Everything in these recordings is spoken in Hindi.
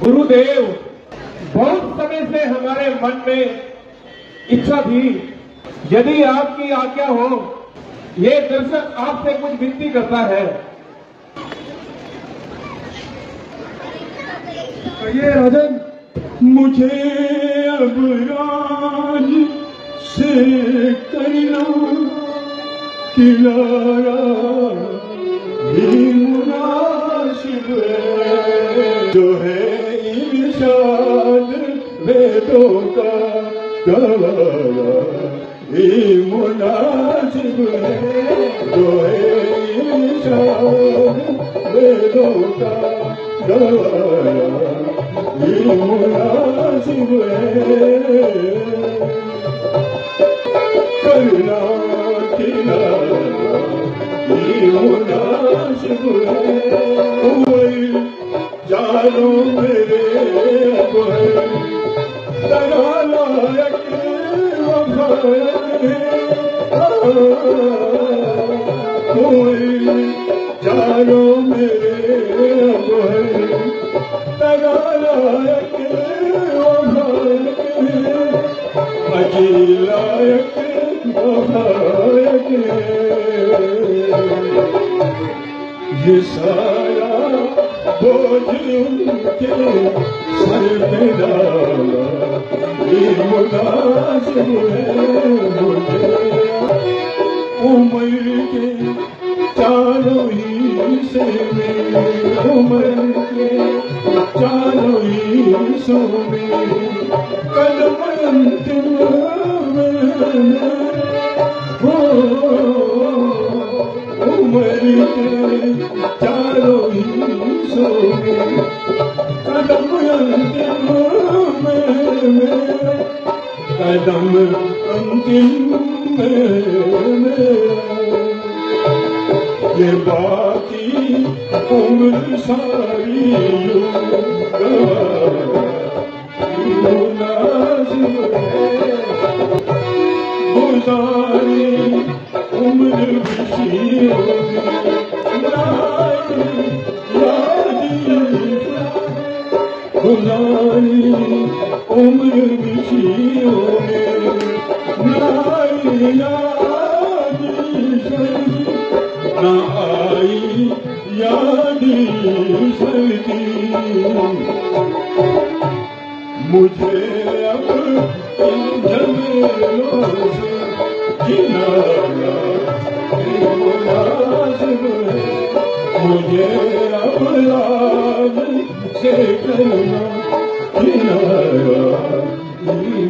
गुरुदेव, बहुत समय से हमारे मन में इच्छा थी, यदि आपकी आज्ञा हो, ये दर्शक आपसे कुछ विनती करता है। कहिए राजन। मुझे अब राज से करना किनारा भी मुनासिब है, जो है इरशाद वेदों का गवारा भी मुनासिब है, जो है इरशाद वेदों का गवारा भी मुनासिब है, करना किनारा भी मुनासिब है। वही जानो मेरे तेरा लायक वफायक है, कोई जानो मेरे तेरा लायक वफायक है, अजी लायक वफायक है। ये सारा बोझ उनके सर पे डाला, ये मुनासिब है मुझे। उम्र के चारों हिस्से में, उम्र के चारों हिस्सों में कदम अंतिम में हो, उम्र के चारों हिस्सों में कदम अंतिम में, कदम अंतिम में। ये बाकी उम्र सारी मुनासिब है, गुजारी उम्र खुशियों गुजारी उम्र खुशियों में ना आई यादी सर्दी। मुझे अब इन झमेलों से किनारा मुनासिब है, मुझे अब राज से करना किनारा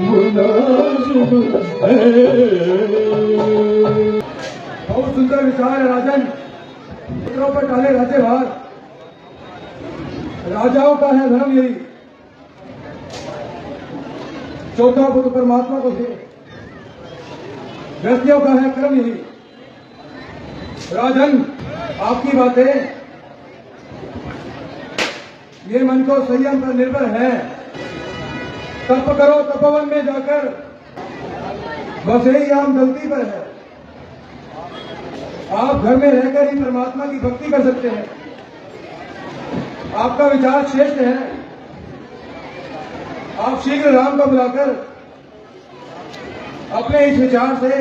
मुनासिब है। बहुत सुंदर विचार है राजन। पुत्रों पर डाले राज्यभार, राजाओं का है धर्म यही, चौथा पुत्र परमात्मा को दे, व्यक्तियों का है कर्म यही। राजन, आपकी बातें ये मन को संयम पर निर्भर है। तप करो तपोवन में जाकर, बस यही आम गलती पर है। आप घर में रहकर ही परमात्मा की भक्ति कर सकते हैं। आपका विचार श्रेष्ठ है। आप शीघ्र राम को बुलाकर अपने इस विचार से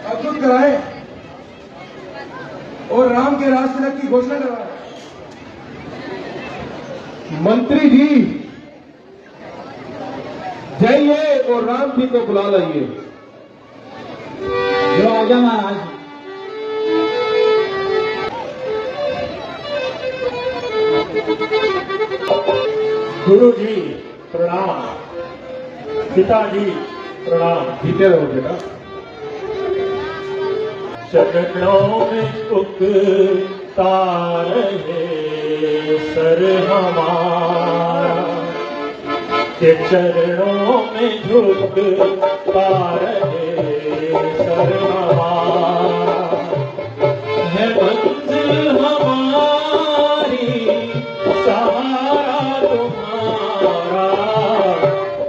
अद्भुत कराएं और राम के राज तिलक की घोषणा करवाएं। मंत्री जी जाइए और राम जी को बुला लाइए। जो आज्ञा महाराज। गुरु जी प्रणाम, पिताजी प्रणाम। जीते रहो बेटा। चरणों में उगता रहे सर हमारा, के चरणों में झुकता रहे सर हमारा, है मंजिल हमारी सहारा तुम्हारा,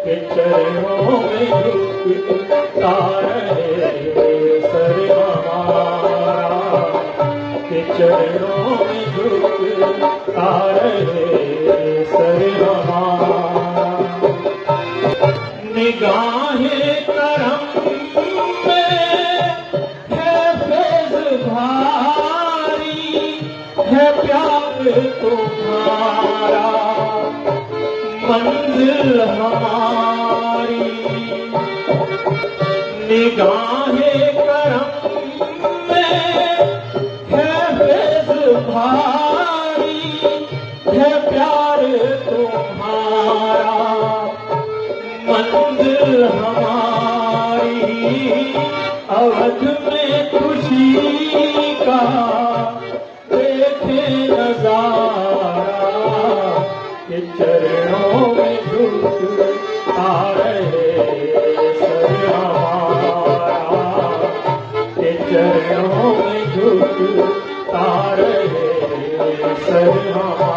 के चरणों में झुकता रहे सर हमारा, के चरणों में झुकता रहे सर सर हमारा। निगाहें करम में है फैज़ भारी, है प्यार तुम्हारा मंजिल हमारी। निगाहें करम में है फैज़ भारी, है प्यार तुम्हारा मंजिल हमारी। अवध में खुशी का देखे नजारा, के चरणों में झुकता रहे सर हमारा, के चरणों में झुकता रहे सर हमारा।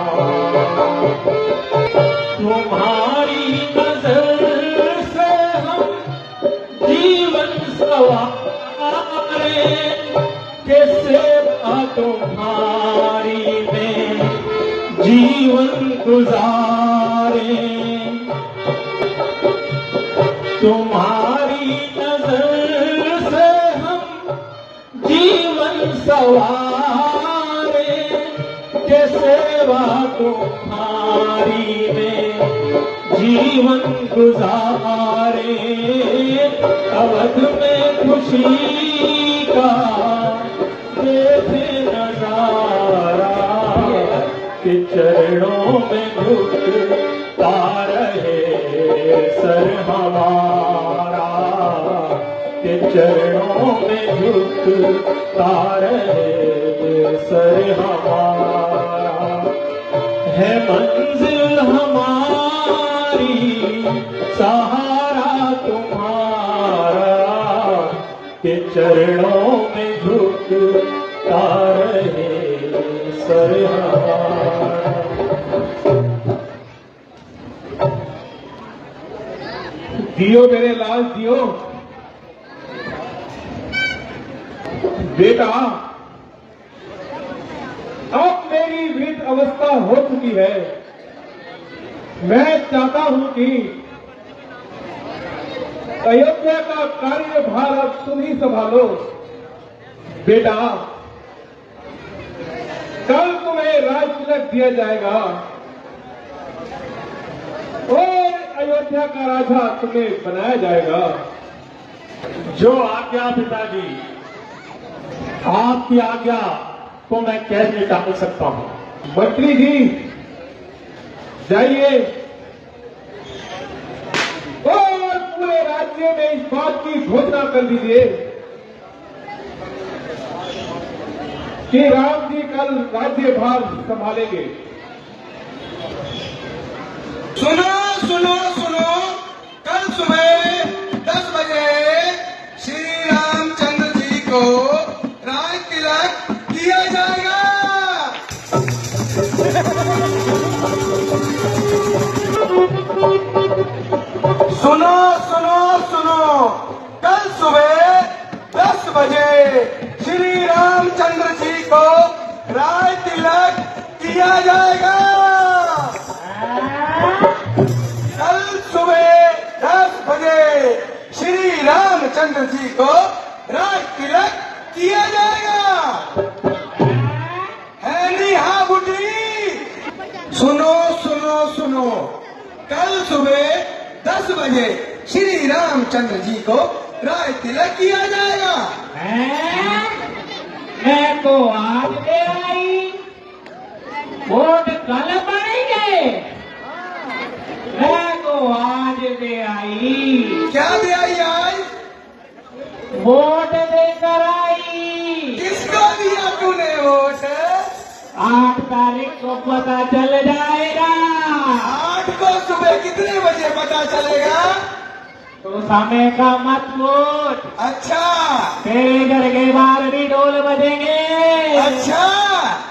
तुम्हारी नजर से हम जीवन सवारे, के सेवा तुम्हारी में जीवन गुजारे। तुम्हारी नजर से हम जीवन सवारे, के सेवा तुम्हारी में जीवन गुजारे। अवध में खुशी का देखे नजारा, के चरणों में झुकता रहे सर हमारा, के चरणों में झुकता रहे सर हमारा। है मंजिल हमारी सहारा तुम्हारा, के चरणों में झुकता रहे सर हमारा। जियो मेरे लाल जियो। बेटा अब मेरी वृद्ध अवस्था हो चुकी है। मैं चाहता हूं कि अयोध्या का कार्यभार अब तुम ही संभालो। बेटा कल तुम्हें राज तिलक दिया जाएगा और अयोध्या का राजा तुम्हें बनाया जाएगा। जो आज्ञा पिताजी, आपकी आज्ञा को मैं कैसे टाल सकता हूं। मंत्री जी जाइए और पूरे राज्य में इस बात की घोषणा कर दीजिए कि राम जी कल राज्यभार संभालेंगे। सुनो सुनो सुनो, कल सुबह 10 बजे श्री रामचंद्र जी को राज तिलक किया जाएगा। सुनो सुनो सुनो, कल सुबह 10 बजे श्री रामचंद्र जी को राज तिलक किया जाएगा। कल सुबह 10 बजे श्री रामचंद्र जी को राज तिलक किया जाएगा। है नहीं हाँ बुटी? सुनो सुनो सुनो, कल सुबह 10 बजे श्री रामचंद्र जी को राज तिलक किया जाएगा। मैं तो आज दे आई, वोट कल पड़ेंगे। मैं तो आज दे आई। क्या दे आई आज? वोट देकर आई। किसको दिया तूने वोट? 8 तारीख को पता चल जाएगा। 8 को सुबह कितने बजे पता चलेगा? तो समय का मत पूछ। अच्छा तेरे घर के बाहर भी ढोल बजेंगे। अच्छा,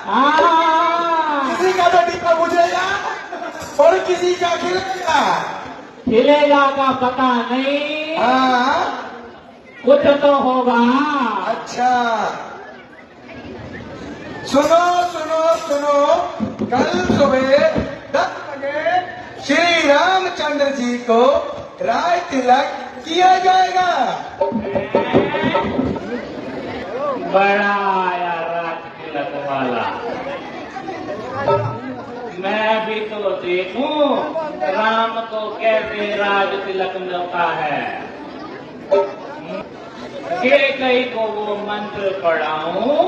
हाँ, किसी का तो टीका बुझेगा और किसी का खिलेगा। खिलेगा का पता नहीं, हाँ कुछ तो होगा। अच्छा सुनो सुनो सुनो, कल सुबह 10 बजे रामचंद्र जी को राज तिलक किया जाएगा। बड़ा आया राज तिलक वाला। मैं भी तो देखूं राम को कैसे राज तिलक मिलता है। कई को वो मंत्र पढ़ाऊं,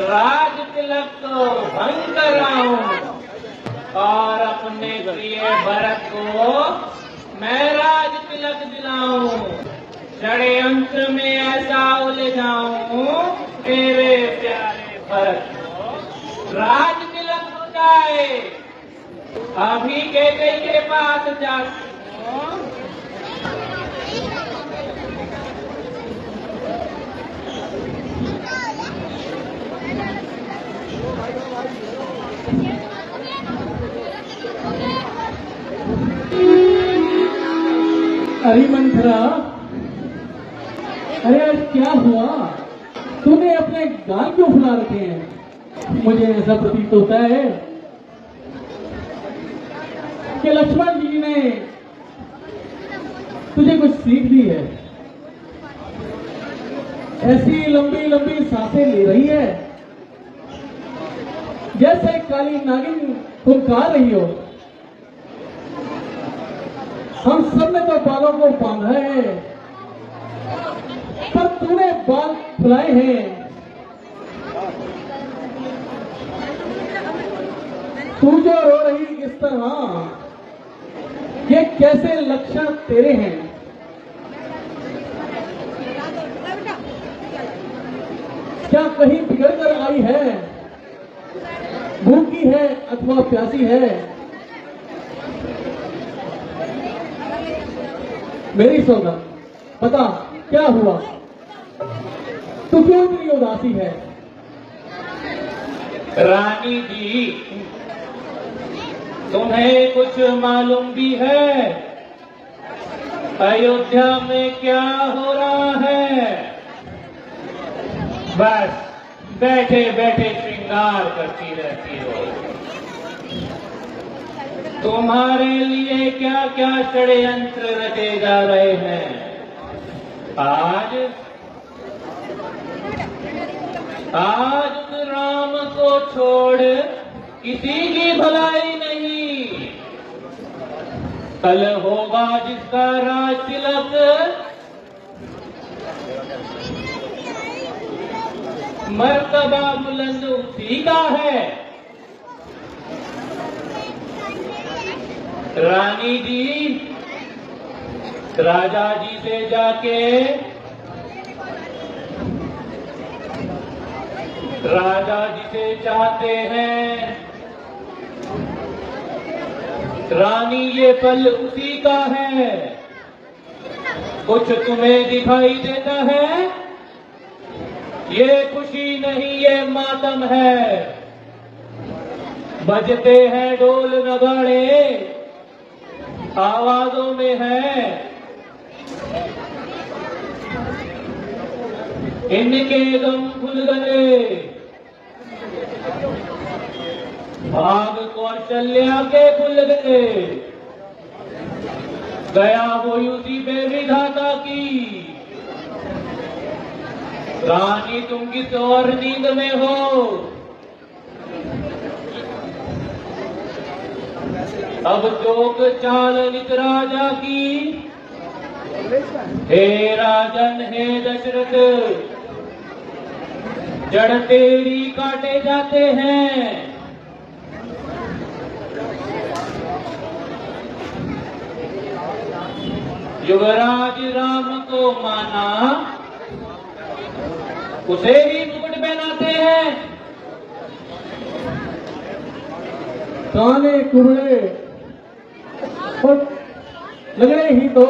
राज तिलक को भंग कराऊं और अपने प्रिय भरत को मैं राज तिलक दिलाऊं। षड्यंत्र में ऐसा उलझाऊं मेरे प्यारे भरत को राज तिलक हो जाए। अभी के पास जाती हूं। अरे मंथरा, अरे आज क्या हुआ? तूने अपने गाल क्यों फुला रखे हैं? मुझे ऐसा प्रतीत होता है कि लक्ष्मण जी ने तुझे कुछ सीख दी है। ऐसी लंबी लंबी सांसें ले रही है जैसे काली नागिन फुंकार रही हो। हम सब ने तो बालों को बांधा है, पर तूने बाल फुलाए हैं। तू जो रो रही इस तरह, ये कैसे लक्षण तेरे हैं? क्या कहीं बिगड़ कर आई है? भूखी है अथवा प्यासी है? मेरी सौदा बता, क्या हुआ? तू क्यों इतनी उदासी है? रानी जी, तुम्हें कुछ मालूम भी है अयोध्या में क्या हो रहा है? बस बैठे बैठे श्रृंगार करती रहती हो। तुम्हारे लिए क्या क्या षड्यंत्र रचे जा रहे हैं। आज उस राम को छोड़ किसी की भलाई नहीं। कल होगा जिसका राज तिलक, मर्तबा बुलंद उसी का है। रानी जी, राजा जी से जाके राजा जी से चाहते हैं रानी ये पल उसी का है। कुछ तुम्हें दिखाई देता है? ये खुशी नहीं, ये मातम है। बजते हैं ढोल नगाड़े, आवाजों में है इनके गम खुल गए। भाग कौशल्या के खुल गए। गया वो उसी पे विधाता की। रानी तुम किस और नींद में हो? अब जोक चाल नित राजा की। हे राजन, हे दशरथ, जड़ तेरी काटे जाते हैं। युवराज राम को माना, उसे ही मुकुट पहनाते हैं। काने कुबड़े और लगड़े ही तो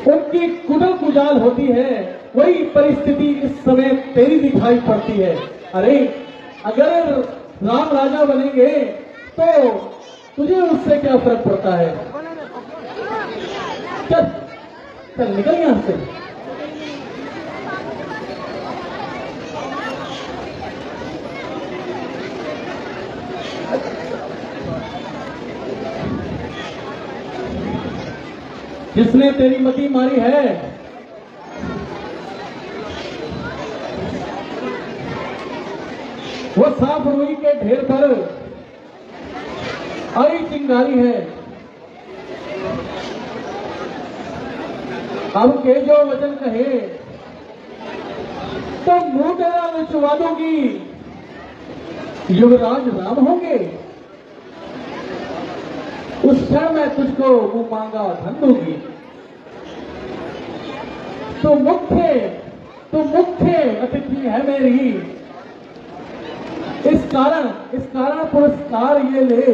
उनकी कुडल कुजाल होती है। वही परिस्थिति इस समय तेरी दिखाई पड़ती है। अरे अगर राम राजा बनेंगे तो तुझे उससे क्या फर्क पड़ता है? चल चल निकल यहां से। जिसने तेरी मति मारी है वो साफ रुई के ढेर पर आई चिंगारी है। अब के जो वचन कहे तो मुंह तेरा विचवा दूंगी। युवराज राम होंगे उस क्षण मैं तुझको मुंह मांगा धन दूंगी। तू मुख्य अतिथि है मेरी। इस कारण पुरस्कार ये ले।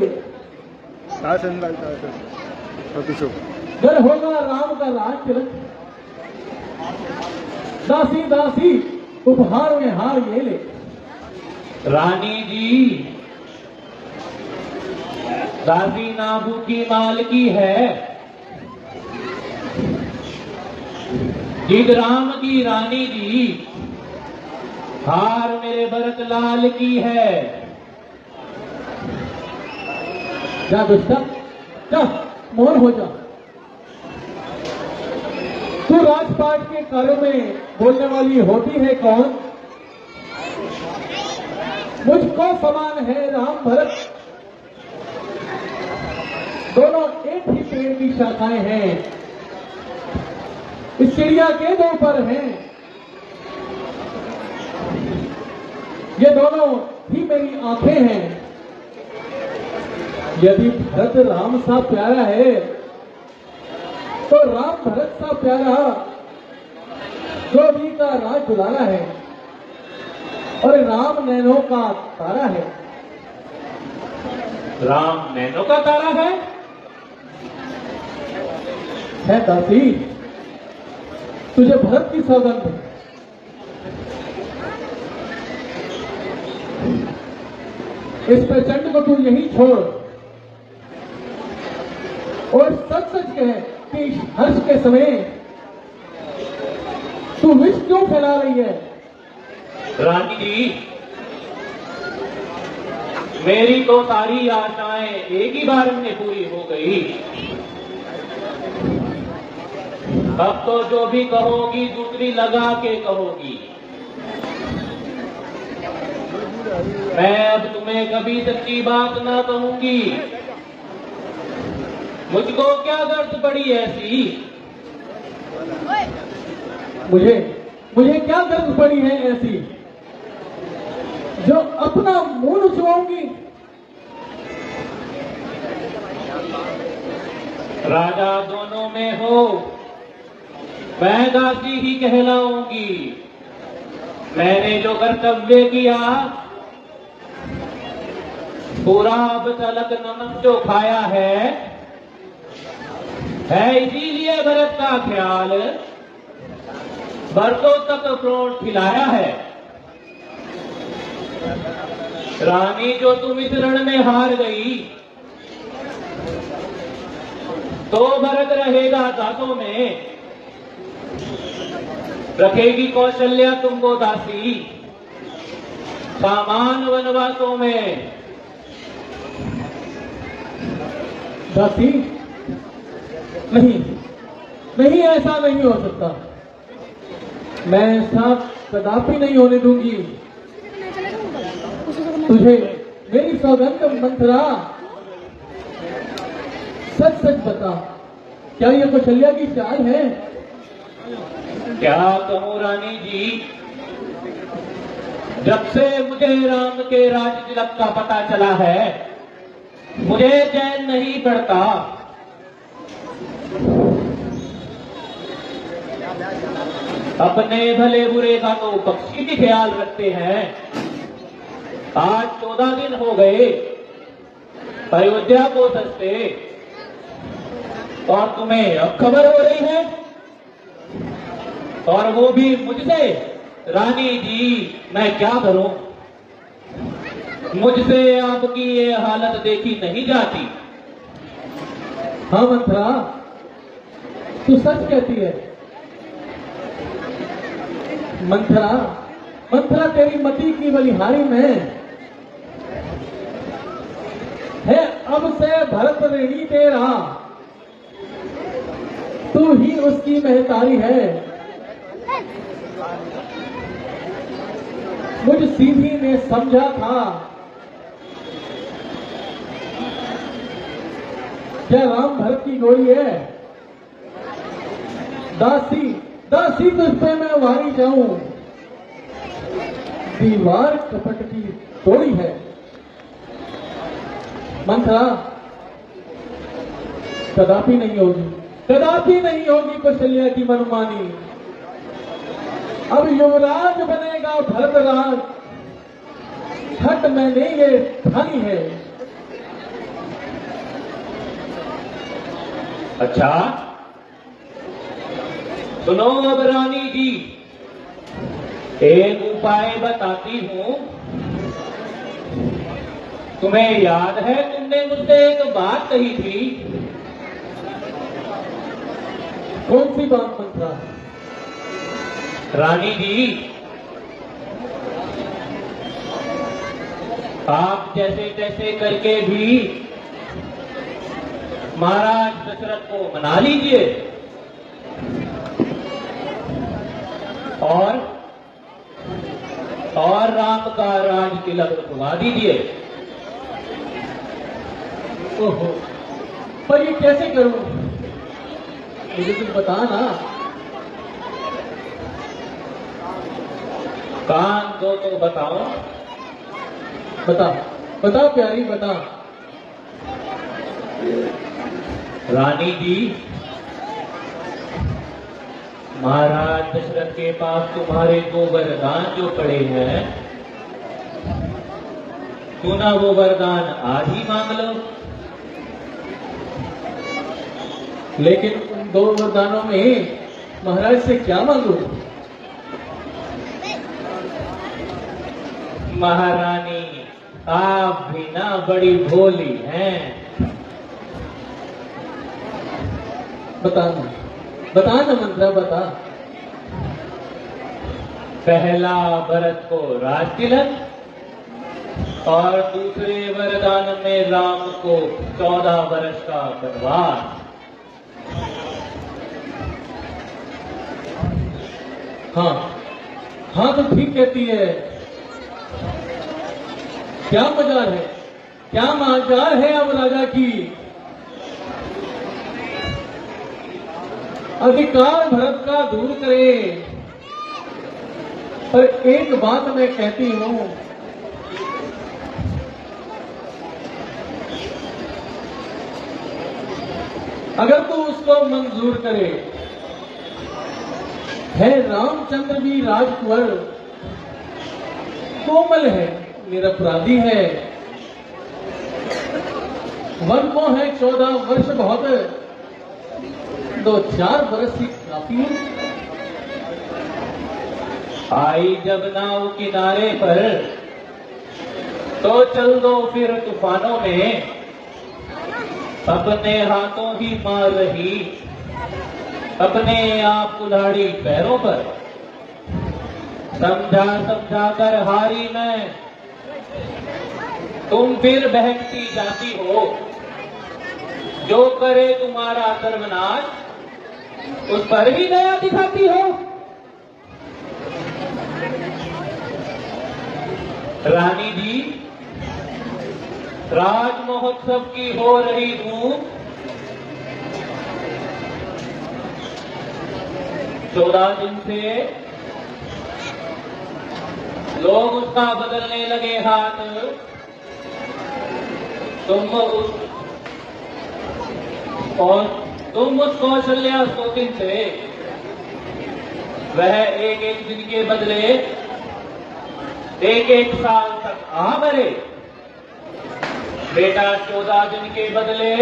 घर होगा राम का राज तिलक। दासी दासी उपहार में हार ये ले। रानी जी, दासी नाभू की मालकी है, जिगराम की रानी जी, हार मेरे भरत लाल की है। जा दुष्टा, जा मौन हो जा। तू राजपाट के कार्यों में बोलने वाली होती है कौन? मुझको समान है राम भरत, दोनों एक ही पेड़ की शाखाएं हैं। इस चिड़िया के दो पर हैं, ये दोनों ही मेरी आंखें हैं। यदि भरत राम सा प्यारा है तो राम भरत सा प्यारा द्रौपदी का राज दुलारा है और राम नैनों का तारा है। राम नैनो का तारा है दासी, तुझे भरत की सौगंध है। इस प्रचंड को तू यहीं छोड़ और सच सच कह कि इस हर्ष के समय तू विष क्यों फैला रही है? रानी जी, मेरी तो सारी आशाएं एक ही बार में पूरी हो गई। अब तो जो भी कहोगी दूसरी लगा के कहोगी। मैं अब तुम्हें कभी सच्ची बात ना कहूंगी। मुझको क्या दर्द पड़ी ऐसी? मुझे क्या दर्द पड़ी है ऐसी जो अपना मुंह नुचवाऊंगी? राजा दोनों में हो, मैं दासी ही कहलाऊंगी। मैंने जो कर्तव्य किया पूरा अब तलक नमक जो खाया है इसीलिए भरत का ख्याल बरसों तक प्रोट खिलाया है। रानी, जो तुम इस रण में हार गई तो भरत रहेगा दासों में, रखेगी कौशल्या तुमको दासी सामान वनवासों में। दासी, नहीं ऐसा नहीं हो सकता। मैं ऐसा कदापि नहीं होने दूंगी। तुझे मेरी सौगंध मंथरा, सच सच बता, क्या ये कौशल्या की चाल है? क्या कहूं रानी जी, जब से मुझे राम के राज तिलक का पता चला है मुझे चैन नहीं पड़ता। अपने भले बुरे का तो पक्षी भी ख्याल रखते हैं। आज 14 दिन हो गए अयोध्या को सजते और तुम्हें अब खबर हो रही है, और वो भी मुझसे। रानी जी, मैं क्या करूं? मुझसे आपकी ये हालत देखी नहीं जाती। हाँ मंथरा, तू सच कहती है। मंथरा तेरी मति की बलिहारी में है। अब से भरत ऋणी तेरा, तू ही उसकी महतारी है। मुझ सीधी ने समझा था क्या राम भरत की गोरी है। दासी दासी तुझ पे मैं वारी जाऊं, दीवार कपट की तोड़ी है। मंथरा कदापि नहीं होगी, कदापि नहीं होगी कौशल्या की मनमानी। अब युवराज बनेगा भरतराज, हट मैंने ये ठानी है। अच्छा सुनो अब रानी जी, एक उपाय बताती हूं। तुम्हें याद है तुमने मुझसे एक बात कही थी? कौन सी बात मंत्रा? रानी जी, आप जैसे तैसे करके भी महाराज दशरथ को मना लीजिए और राम का राज तिलक रुकवा दीजिए। ओहो, पर ये कैसे करूं? मुझे कुछ बता ना। कान दो तो बताओ। बता बता प्यारी बता। रानी जी, महाराज दशरथ के पास तुम्हारे 2 वरदान जो पड़े हैं, क्यों ना वो वरदान आज ही मांग लो। लेकिन उन 2 वरदानों में महाराज से क्या मांगू? महारानी, आप भी ना बड़ी भोली हैं। बता ना मंत्रा बता। पहला भरत को राज तिलक और दूसरे वरदान में राम को 14 वर्ष का वनवास। हाँ तो ठीक कहती है। क्या मजाल है, क्या मजाल है अब राजा की। अधिकार भरत का दूर करे, पर एक बात मैं कहती हूं, अगर तू उसको मंजूर करे। है रामचंद्र भी राजकुंवर, कोमल है, निरपराधी है, वन को है 14 वर्ष बहुत, 2-4 बरस ही काफी है। आई जब नाव किनारे पर तो चल दो फिर तूफानों में, अपने हाथों ही मार रही अपने आप कुल्हाड़ी पैरों पर। समझा कर हारी मैं, तुम फिर बहकती जाती हो। जो करे तुम्हारा सर्वनाश, उस पर ही दया दिखाती हो। रानी जी, राज महोत्सव की हो रही धूम, 14 दिन से लोग उसका बदलने लगे हाथ। तुम उस कौशल्या सोतिन से वह एक दिन के बदले 1 साल तक आ मरे। बेटा 14 दिन के बदले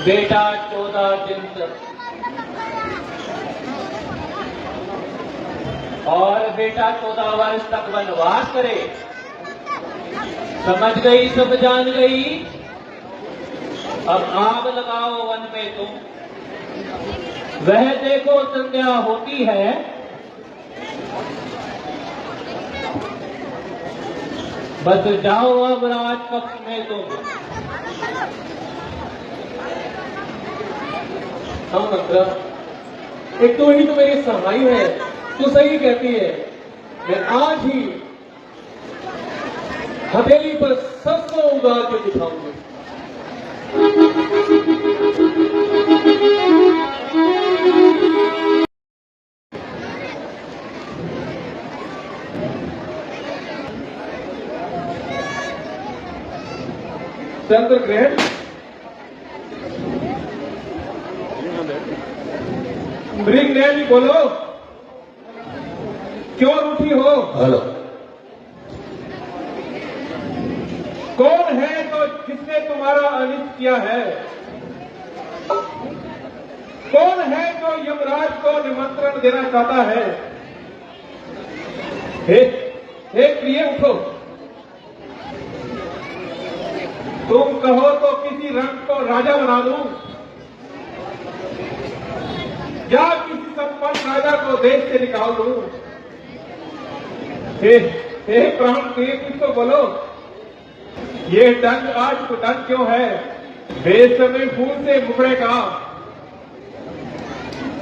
बेटा 14 दिन तक, और बेटा 14 वर्ष तक वनवास करे। समझ गई, सब जान गई। अब आग लगाओ वन में तुम, वह देखो संध्या होती है। बस जाओ अब राज कक्ष में तुम। हाँ मंत्रा, एक तो ही तो मेरी सहाय है, तू सही कहती है। मैं आज ही हथेली पर सरसों उगा के दिखाऊंगी। चंद्र ग्रहण मृग नैनी बोलो, क्यों रूठी हो? हेलो, कौन है तो जिसने तुम्हारा अनिष्ट किया है? कौन है जो यमराज को निमंत्रण देना चाहता है? हे प्रिय उठो, तुम कहो तो किसी रंग को राजा बना दूं या किसी संपन्न राजा को देश से निकाल दूं? हे प्राण प्रिय, कुछ तो बोलो। ये डंग आज तो डंग क्यों है? बेसमय फूल से मुखड़े का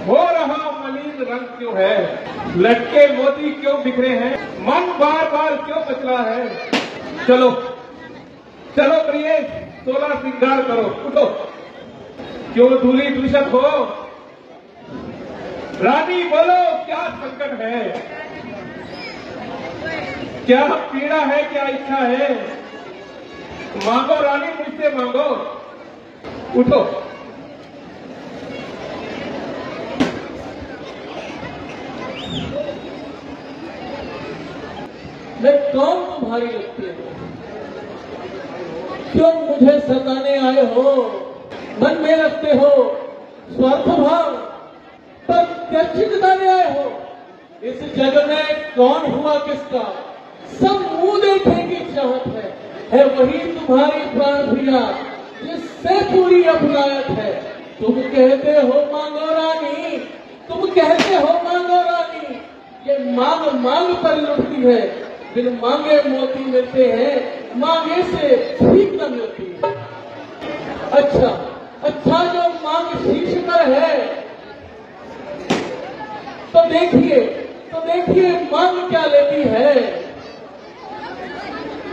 हो रहा मलिन रंग क्यों है? लटके मोती क्यों बिखरे हैं? मन बार बार क्यों मचला है? चलो चलो प्रिय, 16 श्रृंगार करो, उठो। क्यों धूली दूषित हो? रानी बोलो, क्या संकट है? क्या पीड़ा है? क्या इच्छा है? मांगो रानी, मुझसे मांगो, उठो। मैं कौन तुम्हारी लगती है? क्यों मुझे सताने आए हो? मन में रखते हो स्वार्थ भाव, पर क्या जताने आए हो? इस जग में कौन हुआ किसका? सब मुंह देखने की चाहत है वही तुम्हारी प्राण प्रिया, जिससे पूरी अपनायत है। तुम कहते हो मांगो रानी, तुम कहते हो मांगो रानी, ये मांग मांग पर लुटती है। बिन मांगे मोती मिलते हैं, मांगे से ठीक न मिलती है। अच्छा जो मांग शीश पर है, तो देखिए मांग क्या लेती है।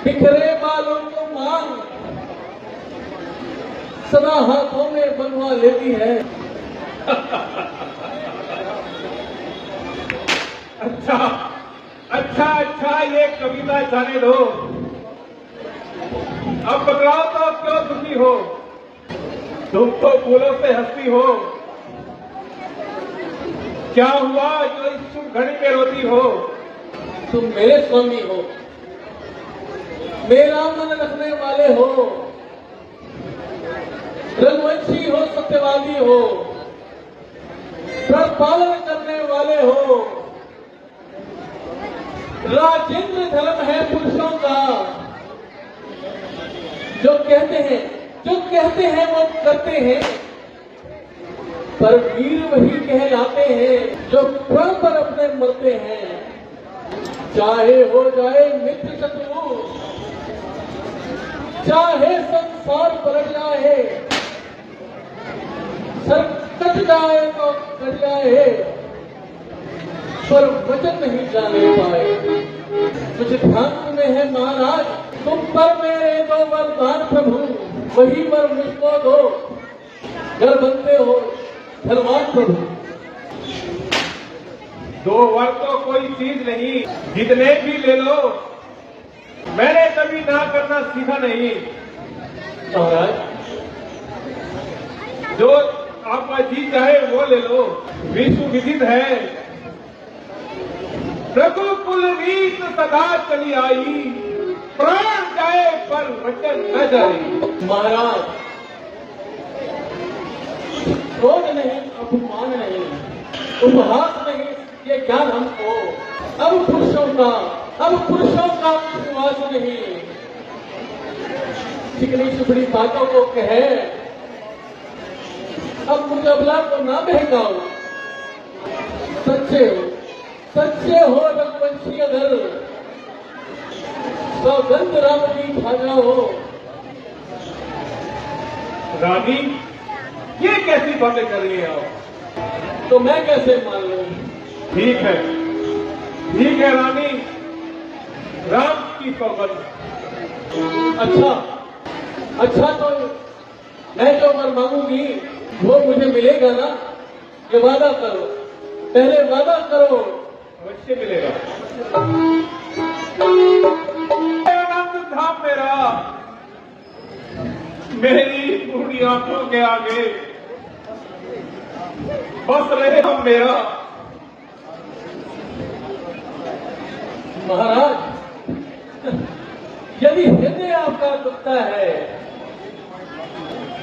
बिखरे बालों को मांग सदा हाथों में बनवा लेती है। अच्छा, ये कविता जाने दो। अब बतलाओ तो क्यों दुखी हो? तुम तो फूलों से हंसती हो, क्या हुआ जो इस शुभ घड़ी में रोती हो? तुम मेरे स्वामी हो, मेरा मन रखने वाले हो, रघुवंशी हो, सत्यवादी हो, पालन करने वाले हो। राजेंद्र धर्म है पुरुषों का, जो कहते हैं वो करते हैं, पर वीर वही कहलाते हैं जो प्राण पर अपने मरते हैं। चाहे हो जाए मित्र शत्रु, चाहे संसार पलट जाए, सर कट जाए तो कट जाए, पर वचन नहीं जाने पाए। मुझे ध्यान में है महाराज, तुम पर मेरे दो वरदान प्रभु, वही वर मुझको दो, घर बनते हो धर्मान प्रभु। दो वर तो कोई चीज नहीं, जितने भी ले लो, मैंने कभी ना करना सीखा नहीं। महाराज, जो आपका जी चाहे वो ले लो, विश्व विदित है। रघुकुल रीत सदा चली आई, प्राण जाए पर वचन न जाए। महाराज, क्रोध नहीं, अपमान नहीं, उपहास नहीं, ये ज्ञान हमको। अब पुरुषों का विश्वास नहीं, चिकनी चुपड़ी बातों को कहे, अब मुकाबला को ना बहकाओ। सच्चे हो रघुवंशी अगर, सौगंध राम की खा जाओ। रानी, ये कैसी बातें कर रही हैं आप? तो मैं कैसे मान लूं? ठीक है रानी, राम की सौगंध। अच्छा तो मैं जो वर मांगूंगी वो मुझे मिलेगा ना? ये वादा करो, पहले वादा करो। अवश्य मिलेगा। आनंद धाम मेरा, मेरी पूरी आंखों के आगे बस रहे हम मेरा। महाराज, यदि हृदय आपका दुखता है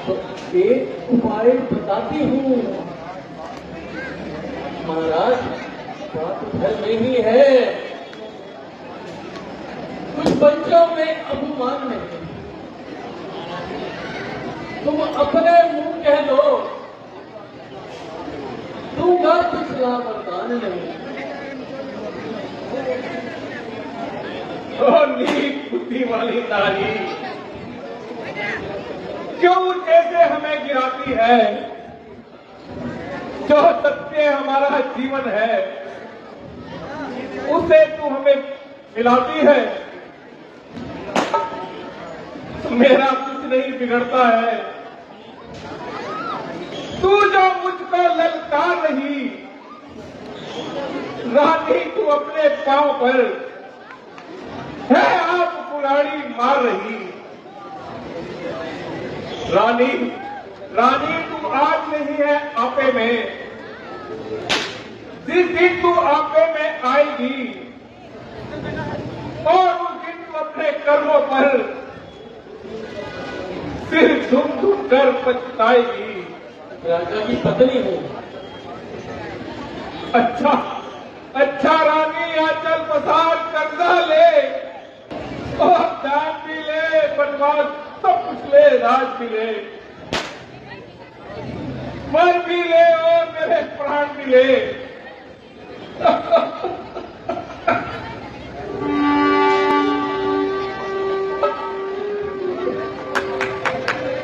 तो एक उपाय बताती हूँ। महाराज, बात घर में ही है, कुछ बच्चों में अपमान नहीं। तुम अपने मुंह कह दो, दूंगा पिछला वरदान नहीं। ओ नीक बुद्धि वाली नारी, क्यों कैसे हमें गिराती है? जो सत्य हमारा जीवन है उसे तू हमें मिलाती है। मेरा कुछ नहीं बिगड़ता है, तू जो मुझको ललकार रही, रानी तू अपने पांव पर है आप कुल्हाड़ी मार रही। रानी तू आज नहीं है आपे में, जिस दिन तू आपे में आएगी और उस दिन तू अपने कर्मों पर सिर झुक कर पछताएगी। राजा की पत्नी हूँ। अच्छा रानी, आंचल पसार कर्जा ले और दान भी ले, बनवास सब कुछ ले, राज भी ले, मन भी ले और मेरे प्राण भी ले।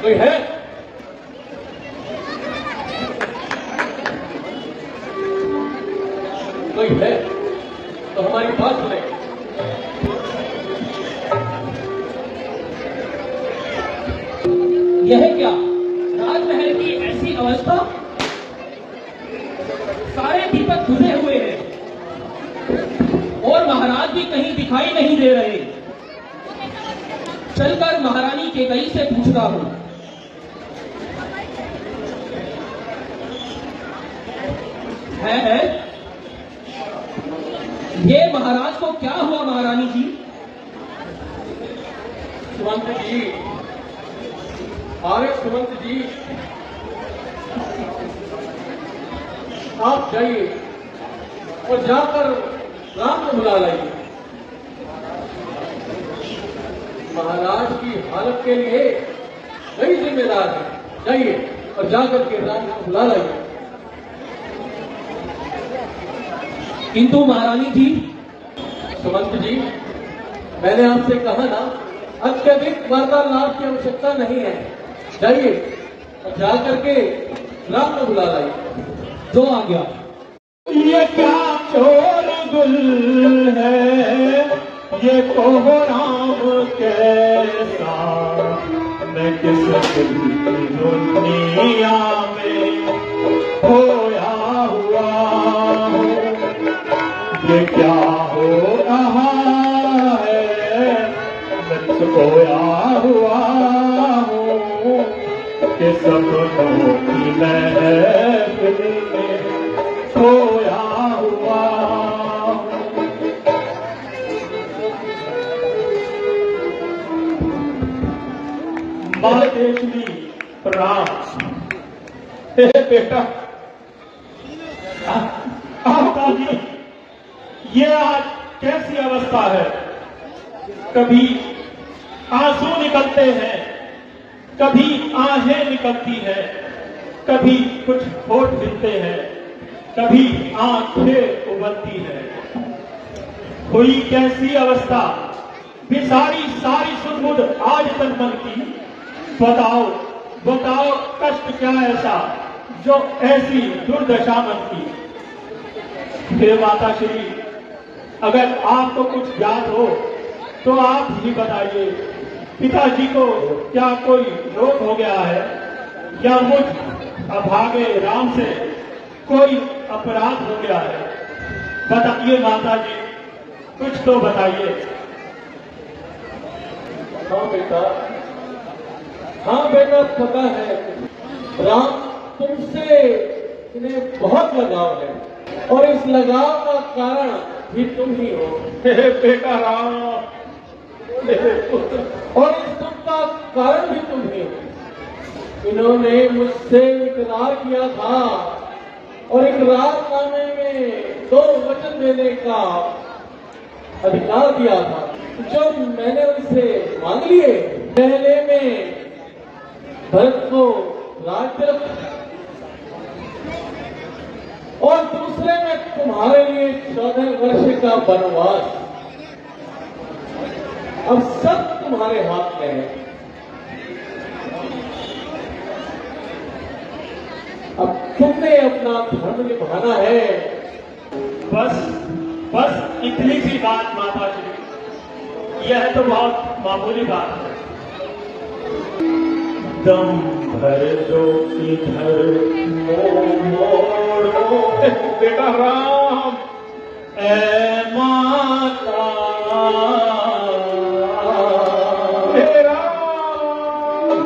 कोई है? कोई है तो हमारी बात सुने। यह क्या राजमहल की ऐसी अवस्था, सारे दीपक बुझे हुए हैं और महाराज भी कहीं दिखाई नहीं दे रहे। चलकर महारानी केकई से पूछता हूं। है ये महाराज को क्या हुआ महारानी जी? सुमंत जी, अरे सुमंत जी, आप जाइए और जाकर राम को बुला लाइए। महाराज की हालत के लिए वही जिम्मेदार है। जाइए और जाकर के राम को बुला लाइए। किंतु महारानी जी। सुमंत जी, मैंने आपसे कहा ना, अत्यधिक वार्तालाप की आवश्यकता नहीं है। जाइए और जाकर के राम को बुला लाइए। जो आ गया। ये क्या चोर गुल है, ये कोहराम कैसा, मैं किस दुनिया में खोया हुआ हूँ। ये क्या हो रहा है, मैं खोया हुआ हूँ कि सपनों की महफिल में खोया हुआ। महादेवी प्रणाम। बेटा, आपका जी ये आज कैसी अवस्था है? कभी आंसू निकलते हैं, कभी आहें निकलती हैं, कभी कुछ होठ गिरते हैं, कभी आंखें उबलती हैं। हुई कैसी अवस्था? सारी सुध-बुध आज तक मन की। बताओ बताओ कष्ट क्या ऐसा जो ऐसी दुर्दशा बनती। हे माता श्री, अगर आपको कुछ ज्ञात हो तो आप ही बताइए। पिताजी को क्या कोई रोग हो गया है या मुझ अभागे राम से कोई अपराध हो गया है? बताइए माता जी, कुछ तो बताइए। हाँ बेटा, हाँ बेटा, पता है राम तुमसे इन्हें बहुत लगाव है और इस लगाव का कारण भी तुम ही हो। हे बेटा राम, मेरे पुत्र, और इस दुख का कारण भी तुम ही हो। इन्होंने मुझसे इकरार किया था और इकरारनामे में 2 वचन देने का अधिकार दिया था, जो मैंने उनसे मांग लिए। पहले में भरत को राज्य और दूसरे में तुम्हारे लिए 14 वर्ष का वनवास। अब सब तुम्हारे हाथ में है। अब तुमने अपना धर्म निभाना है। बस इतनी सी बात माता श्री, यह तो बहुत मामूली बात है। दम भर दो इधर मोड़ो बेटा राम, ए माता, हे राम,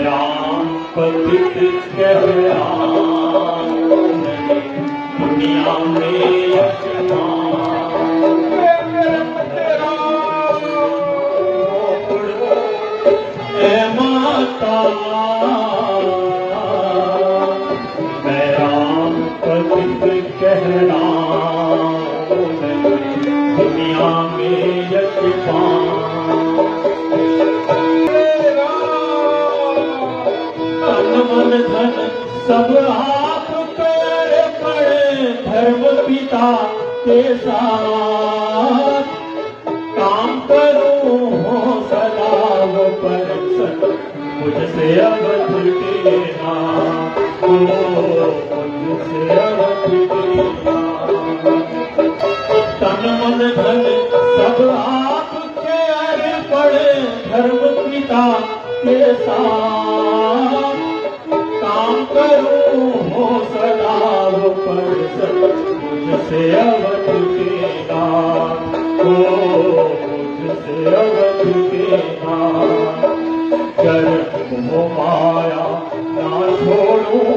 राम पतित कह दुनिया में ए माता, मैं राम पतित कह दुनिया में यश तन मन धन सब आप कर पड़े धर्म पिता के साथ। काम करूं हो सदा वो पर मुझसे अब छूटेगा, मुझसे अब छूटेगा। तन मन धन सब आपके अर्पण धर्म पिता के साथ। काम करूं हो सदा वो पर मुझसे अब छूटेगा, मुझसे अब छूटेगा। कर मोह माया ना छोड़ूं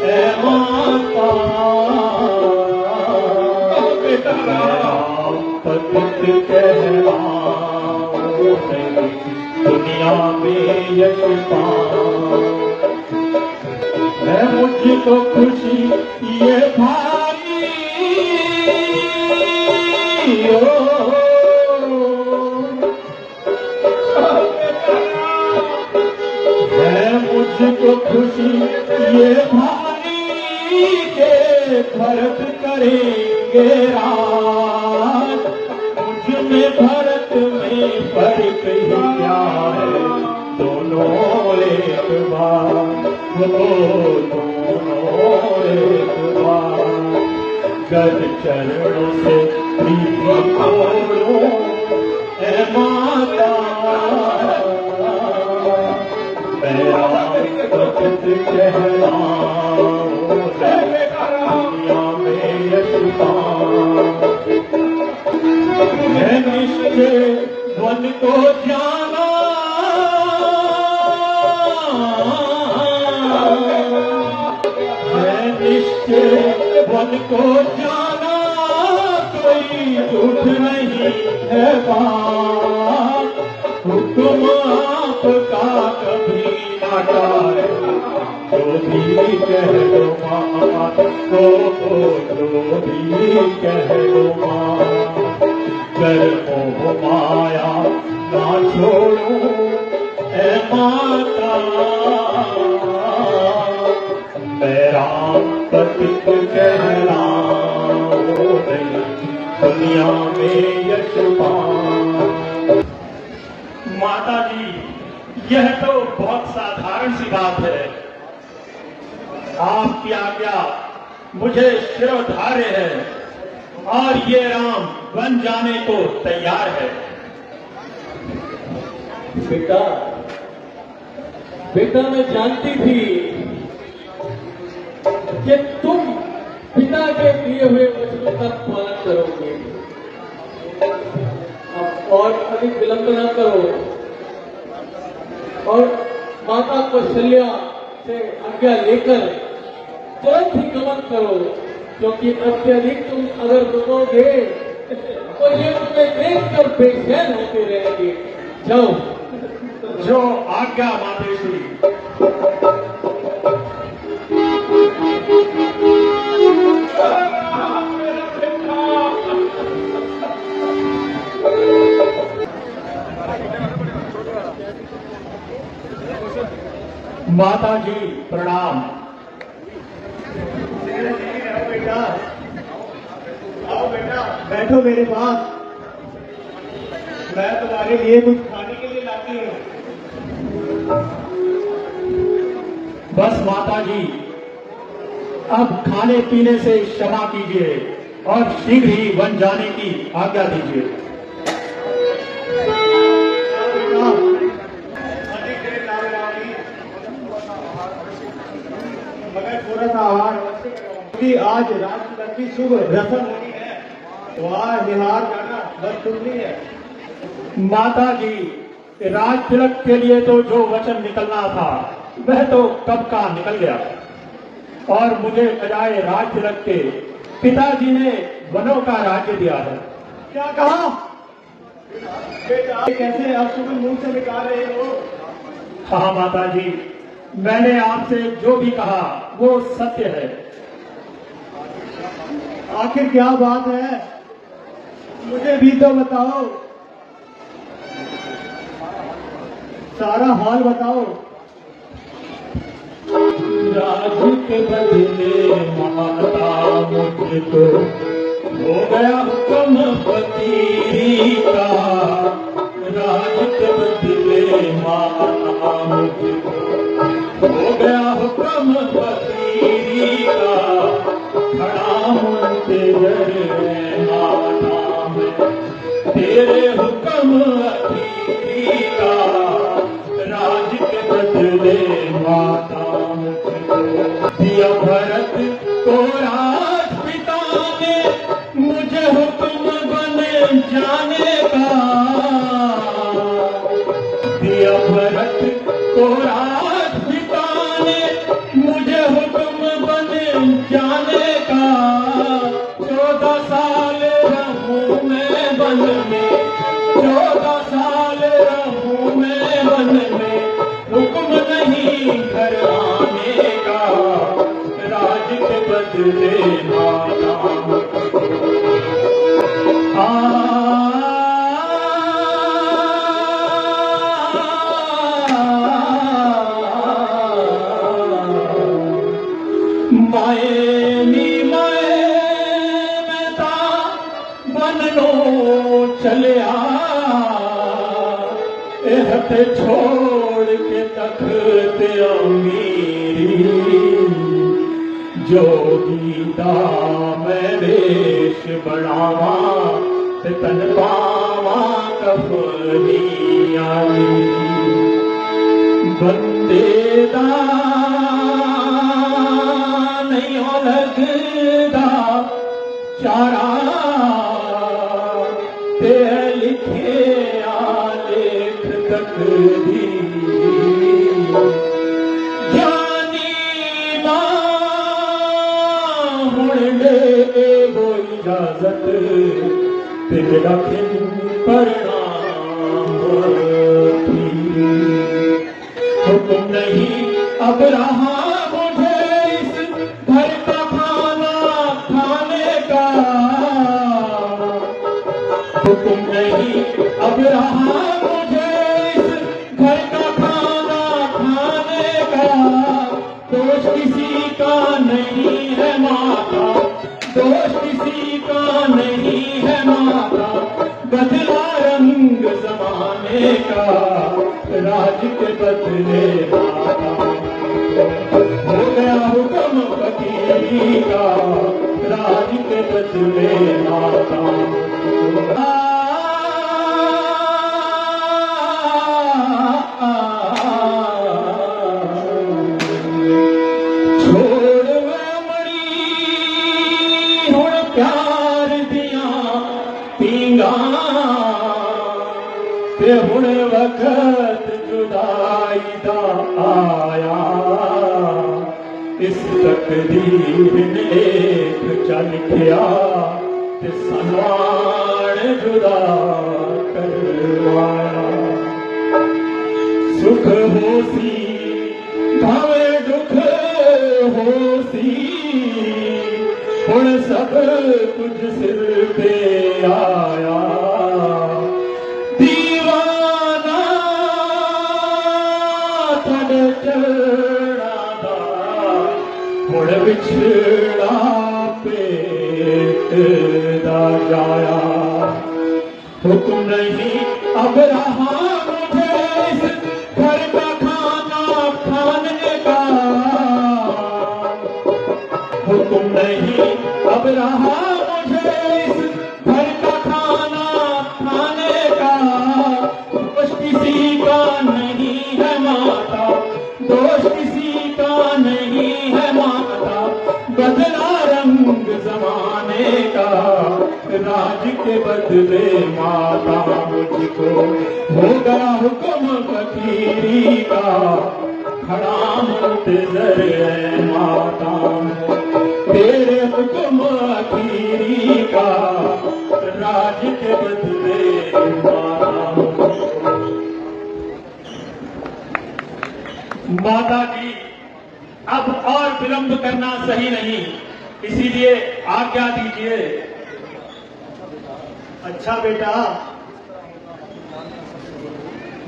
ए माता, राम पतित कहलाऊं दुनिया में यश पाऊं। है मुझको खुशी ये भाई है मुझको खुशी ये भाई के भरत करेंगे राज। मुझ में भरत में फर्क ही क्या है, दोनों एक बार, दोनों एक बार। गद चरणों से प्रीति खोलो ए माता, मैं राम पतित कहलाऊं दुनिया में यश पाऊं। है निश्चय वन को जाना, है निश्चय वन को जाना, कोई झूठ नहीं है बात। हुक्म आपका कभी ना टाले, जो भी कह दो माँ, जो भी कह दो माँ। कर मोह माया ना छोड़ूं ए माता, मैं राम पतित कहलाऊं दुनिया में यश पाऊं। माता जी, यह तो बहुत साधारण साधारण सी बात है। आपकी आज्ञा मुझे शिरोधार्य है और ये राम बन जाने को तैयार है। बेटा, बेटा मैं जानती थी कि तुम पिता के दिए हुए वचनों का पालन करोगे। अब और अधिक विलंब न करो और माता कौशल्या से आज्ञा लेकर तुरंत ही गमन करो, क्योंकि अत्यधिक तुम अगर रुकोगे तो ये तुम्हें देखकर बेचैन होते रहेंगे। जाओ। जो आज्ञा मातेश्वरी। माता जी प्रणाम। बेटा आओ, बेटा बैठो मेरे पास। मैं तुम्हारे लिए कुछ खाने के लिए लाती हूँ। बस माता जी, अब खाने पीने से क्षमा कीजिए और शीघ्र ही वन जाने की आज्ञा दीजिए। मगर थोड़ा सा आहार अवश्य क्योंकि आज रात तक की शुभ रस्म होनी है, तो आज निहार जाना बस शुभ नहीं है। माता जी, राज तिलक के लिए तो जो वचन निकलना था वह तो कब का निकल गया और मुझे बजाय राज तिलक के पिताजी ने वनों का राज्य दिया है। क्या कहा बेटा? कैसे अशुभ मुंह से निकाल रहे हो? हाँ माता जी, मैंने आपसे जो भी कहा वो सत्य है। आखिर क्या बात है, मुझे भी तो बताओ, सारा हाल बताओ। राज के बदले माता मुझको हो गया हुक्म फकीरी का। राज के बदले माता मुझको हो गया हुक्म फकीरी का। खड़ा मुंतजर है माता में तेरे हुक्म अखीरी का। राज के बदले माता मुझको दिया भरत को राजपिता ने मुझे हुक्म बन जाने का। दिया भरत को राजपिता ने मुझे हुक्म बन जाने का। 14 साल रहूं मैं वन में, 14 साल रहूं मैं वन में, हुक्म नहीं घर आने का। राज के बदले माता मायनी मैता बननो चलिया। एहत छोड़ के तख्त अमीरी जो गीता मैं वेश बढ़ावा ते तन पावा कफनी आई। बंदे दा नहीं लगदा चारा ते लिखे आलेख तक दी। ज्ञानी मां हुण ले वो इजाजत तेरे रखिन परिणाम थी। हुक्म नहीं अब रहा मुझे इस घर का खाना खाने का। हुक्म नहीं अब रहा मुझे इस घर का खाना खाने का। दोष किसी का नहीं है माता, दोष किसी का नहीं है माता। बदला रंग जमाने का, राज के बदले माता के बदले माता ते हुण वक्त जुदाई दा आया इस तकदीर ने लेख चा लिखिया ते सनवाण जुदा करवाया सुख होसी भावे दुख होसी हुण सब कुछ सिर पे आया हुण विछड़ा पेट दा जाया हुक्म नहीं अब रहा मुझे इस घर का खाना खाने का हुक्म नहीं अब रहा मुझे इस घर का खाना खाने का दोष किसी का नहीं है माता दोष किसी का नहीं है माता बदला रंग जमाने का राज के बदले माता मुझको हो गया हुक्म फकीरी का खड़ा मुंतजर है माता तेरे हुक्म फकीरी का राज के बदले माता जी अब और विलंब करना सही नहीं इसीलिए आज्ञा दीजिए अच्छा बेटा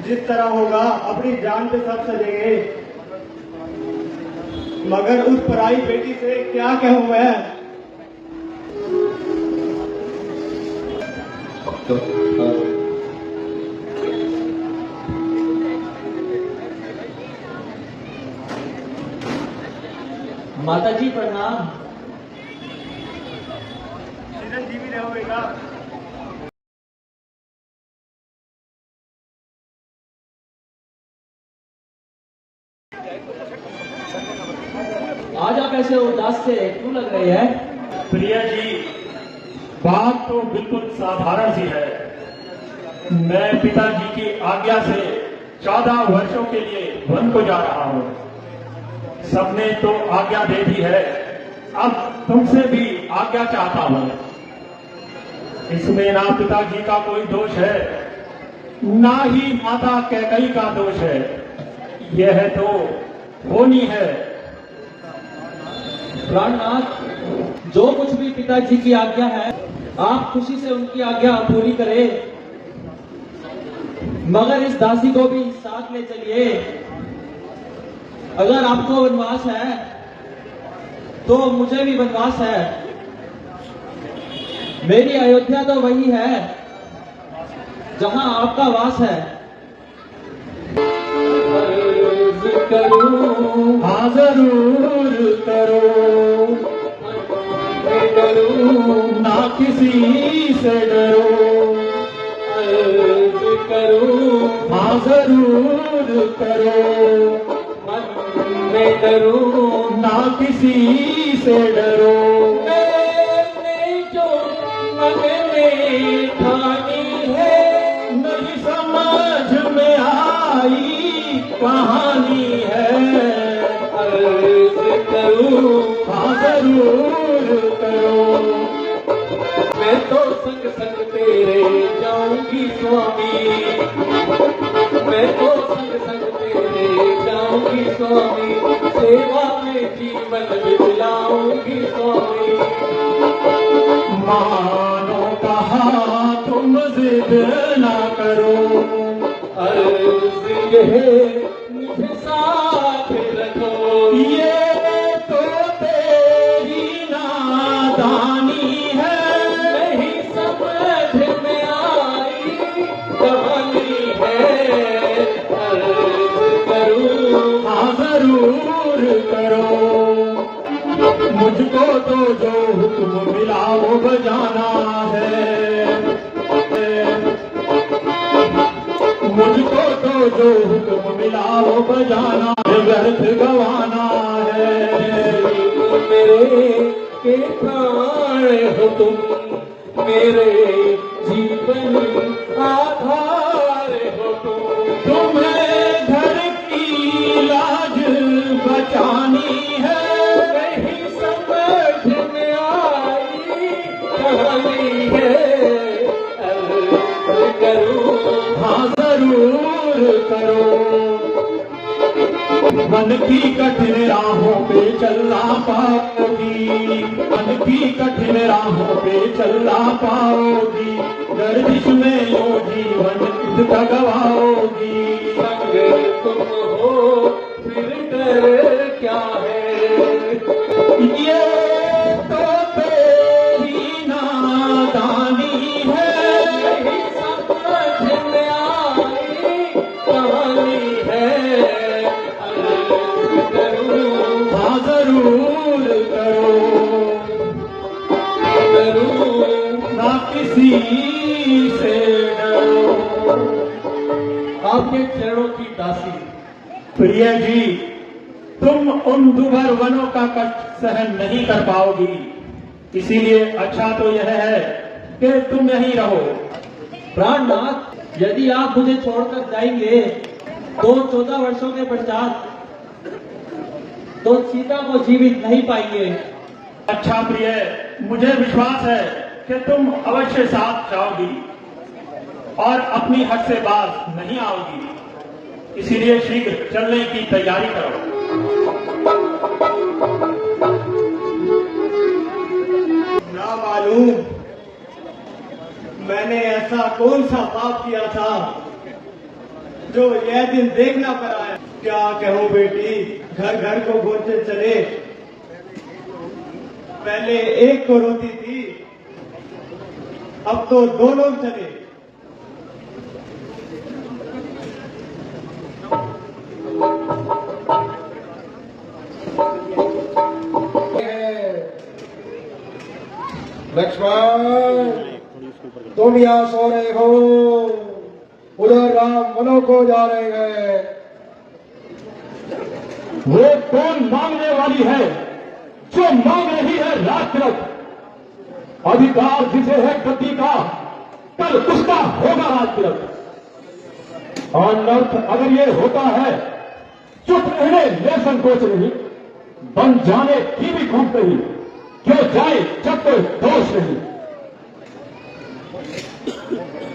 जिस तरह होगा अपनी जान पे सब सजेंगे मगर उस पराई बेटी से क्या कहूं मैं माता जी प्रणाम चिरंजीवी रहो बेटा आज आप ऐसे उदास से क्यों लग रहे हैं प्रिया जी बात तो बिल्कुल साधारण सी है मैं पिताजी की आज्ञा से 14 वर्षों के लिए वन को जा रहा हूं सबने तो आज्ञा दे दी है अब तुमसे भी आज्ञा चाहता हूं इसमें ना पिताजी का कोई दोष है ना ही माता कैकई का दोष है यह तो होनी है प्राणनाथ जो कुछ भी पिताजी की आज्ञा है आप खुशी से उनकी आज्ञा पूरी करें मगर इस दासी को भी साथ ले चलिए अगर आपको वनवास है तो मुझे भी वनवास है मेरी अयोध्या तो वही है जहां आपका वास है करूं हाँ जरूर करो ना किसी से डरो करूं हाँ जरूर करो मैं डरूं ना किसी से डरो मैंने जो मन में ठानी है नहीं समझ में आई कहानी है अर्ज करूं हाँ जरूर करो मैं तो संग संग तेरे जाऊंगी स्वामी मैं तो संग संग तेरे जाऊंगी स्वामी सेवा में जीवन बिताऊंगी स्वामी मानो कहा तुम जिद ना करो अर्ज ये मुझे साथ रखो ये तो तेरी नादानी है नहीं समझ में आई कहानी है अर्ज करूं हाँ जरूर करो मुझको तो जो हुक्म मिला वो बजाना है। मुझको तो जो हुक्म मिला वो बजाना है, व्यर्थ गवाना है। मेरे के प्राण हो तुम, मेरे जीवन आधार हो तुम। तुम्हें घर की लाज बचानी है, नहीं समझ में आई कहानी है, अर्ज करूं हाँ जरूर करो। मन की कठिन राहों पे चलना पाओगी, मन की कठिन राहों पे चलना पाओगी। गर्दिश में यूं जीवन इतना गवाओगी। संग तुम हो फिर डर क्या है, ये तो तेरी नादानी है, नहीं समझ में आई कहानी है, अर्ज करूं हाँ जरूर करो, ना किसी से डरो। आपके चरणों की दासी। प्रिय जी, तुम उन दुभर वनों का कष्ट सहन नहीं कर पाओगी, इसीलिए अच्छा तो यह है कि तुम यहीं रहो। प्राणनाथ, यदि आप मुझे छोड़कर जाएंगे तो 14 वर्षों के पश्चात तो सीता को जीवित नहीं पाएंगे। अच्छा प्रिय, मुझे विश्वास है कि तुम अवश्य साथ जाओगी और अपनी हद से बाज नहीं आओगी, इसीलिए शीघ्र चलने की तैयारी करो। ना मालूम मैंने ऐसा कौन सा पाप किया था जो यह दिन देखना पड़ा है। क्या कहो बेटी, घर घर को घूमते चले, पहले एक को रोती थी, अब तो दो लोग चले। लक्ष्मण, तुम यहाँ सो रहे हो, उधर राम वनों को जा रहे हैं। वो कौन मांगने वाली है जो मांग रही है रात तिलक? अधिकार जिसे है गद्दी का, कल उसका होगा राज तिलक। अनर्थ अगर ये होता है, चुप रहने ले संकोच नहीं, बन जाने की भी खूब नहीं, क्यों जाए जब कोई दोष नहीं।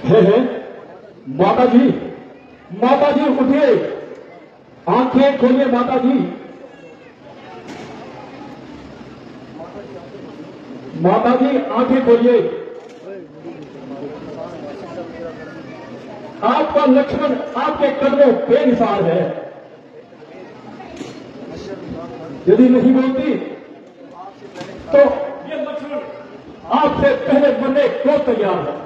हे माता जी उठिए, आंखें खोलिए माता जी। माता जी आंखें खोलिए। आपका लक्ष्मण आपके कदमों बेनिसार है। यदि नहीं बोलती तो ये लक्ष्मण आपसे पहले मरने को तैयार है।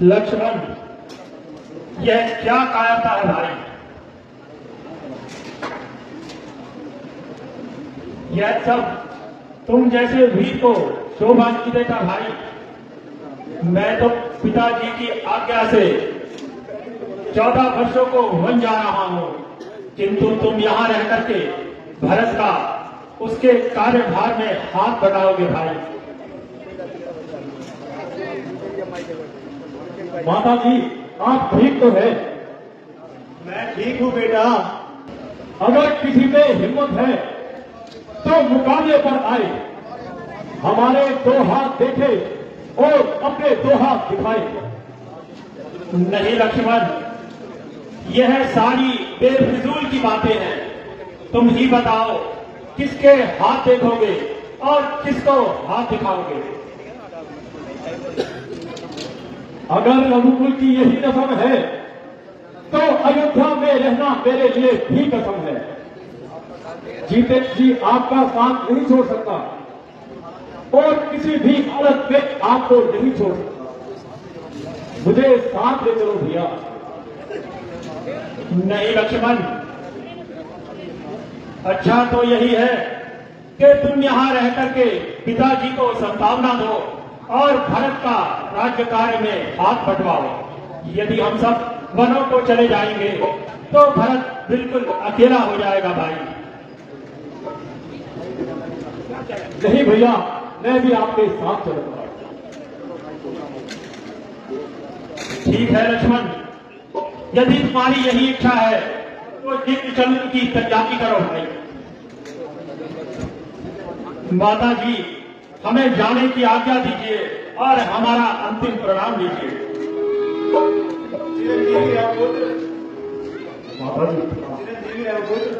लक्ष्मण, यह क्या कायरता है भाई? यह सब तुम जैसे वीर को शोभा नहीं देता भाई। मैं तो पिताजी की आज्ञा से 14 वर्षों को वन जा रहा हूं, किंतु तुम यहां रह करके भरत का उसके कार्यभार में हाथ बढ़ाओगे भाई। माता जी, आप ठीक तो है? मैं ठीक हूँ बेटा। अगर किसी में हिम्मत है तो मुकाबले पर आए, हमारे 2 हाथ देखे और अपने 2 हाथ दिखाए। नहीं लक्ष्मण, यह सारी बेफिजूल की बातें हैं। तुम ही बताओ, किसके हाथ देखोगे और किसको हाथ दिखाओगे? अगर रघुकुल की यही कसम है तो अयोध्या में रहना मेरे लिए भी कसम है। जीते जी आपका साथ नहीं छोड़ सकता और किसी भी हालत में आपको नहीं छोड़ सकता। मुझे साथ ले चलो भैया। नहीं लक्ष्मण, अच्छा तो यही है कि तुम यहाँ रह करके पिताजी को संभावना दो और भरत का राज्य कार्य में हाथ बंटवाओ। यदि हम सब वनों को चले जाएंगे तो भरत बिल्कुल अकेला हो जाएगा भाई। नहीं भैया, मैं भी आपके साथ चलूंगा। ठीक है लक्ष्मण, यदि तुम्हारी यही इच्छा है तो शीघ्र चलने की तैयारी करो भाई। माता जी, हमें जाने की आज्ञा दीजिए और हमारा अंतिम प्रणाम लीजिए। चिरंजीवी है पुत्र। माता जी, चिरंजीवी है पुत्र।